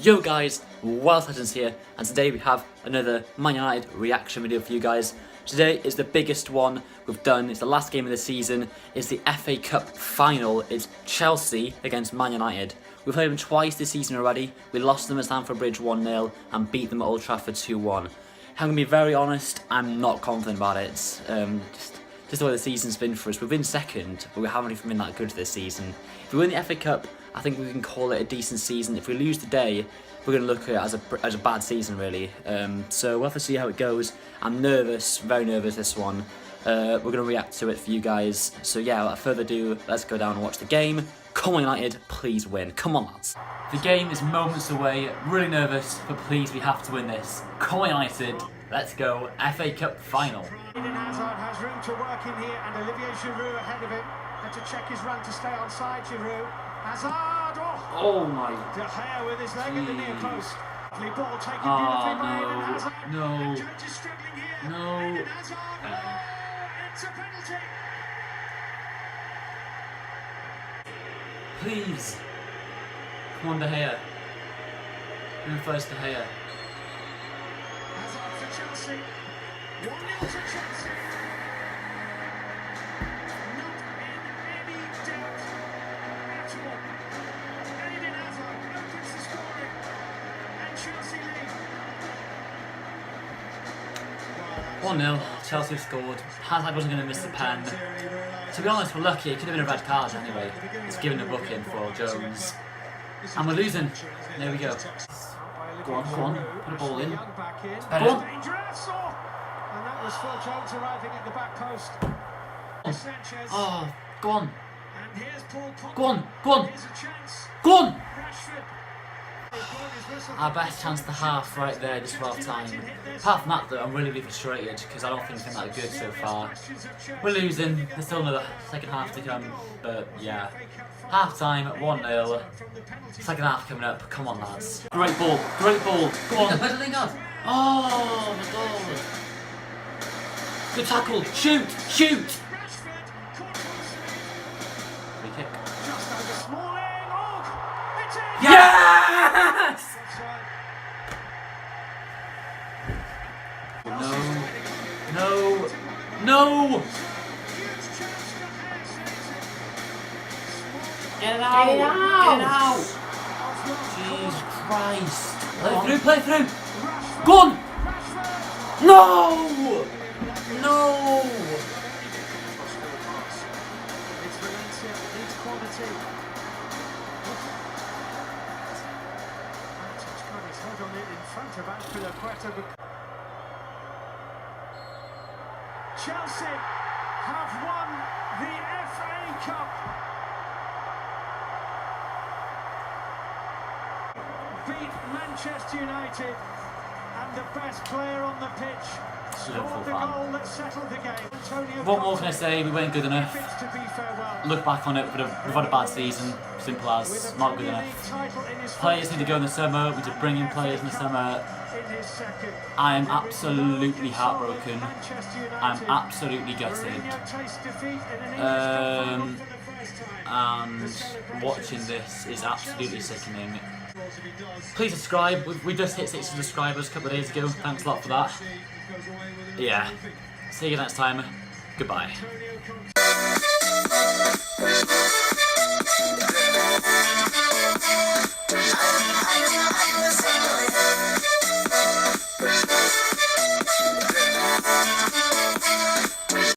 Yo guys, Wild Legends here, and today we have another Man United reaction video for you guys. Today is the biggest one we've done. It's the last game of the season. It's the FA Cup final. It's Chelsea against Man United. We've played them twice this season already. We lost them at Stamford Bridge 1-0 and beat them at Old Trafford 2-1. I'm going to be very honest, I'm not confident about it. Just the way the season's been for us. We've been second, but we haven't even been that good this season. If we win the FA Cup, I think we can call it a decent season. If we lose today, we're going to look at it as a bad season, really. So we'll have to see how it goes. I'm nervous, very nervous this one. We're going to react to it for you guys. So yeah, without further ado, let's go down and watch the game. Come on United, please win. Come on lads. The game is moments away, really nervous, but please we have to win this. Come on United, let's go. FA Cup final. Eden Hazard has room to work in here, and Olivier Giroud ahead of him. Had to check his run to stay onside. Giroud, Hazard, oh my! De Gea with his leg at the near post. Lovely ball taken beautifully by Eden Hazard. No, Judge is struggling here. no. Eden Hazard, it's a penalty. Please, come on De Gea. Who first De Gea? Hazard for Chelsea. 1-0 to Chelsea. Not in any doubt at all. Eden Hazard opens the scoring, and Chelsea lead. 1-0, Chelsea scored. Hazard wasn't going to miss the pen. To be honest, we're lucky. It could have been a red card anyway. It's given a booking for Jones. And we're losing. There we go. Go on. Put a ball in. Go on. Dangerous. And that was Phil Jones arriving at the back post. Sanchez. Oh, go on. And here's Paul Pogba. Go on. Here's a chance. Go on. Rashford. Our best chance to half right there, just for half time. Apart from that though, I'm really frustrated because I don't think we've been that good so far. We're losing, there's still another second half to come, but yeah. Half time, 1-0. Second half coming up, come on lads. Great ball, go on. Where's the thing up? Oh my god. Good tackle, shoot! Free kick. Yes! No! Get it out! Jesus Christ! Play it through! Go on! No! It's Valencia, it's quality. Head on it in front of Azpilicueta. Chelsea have won the FA Cup. Beat Manchester United, and the best player on the pitch scored the goal that settled the game. Antonio, what more can I say? We weren't good enough. Look back on it, we've had a bad season. Simple as, not good enough. Players need to go in the summer. We need to bring in players in the summer. I am absolutely heartbroken. I'm absolutely gutted. And watching this is absolutely sickening. Please subscribe. We just hit 60 subscribers a couple of days ago. Thanks a lot for that. Yeah. See you next time. Goodbye.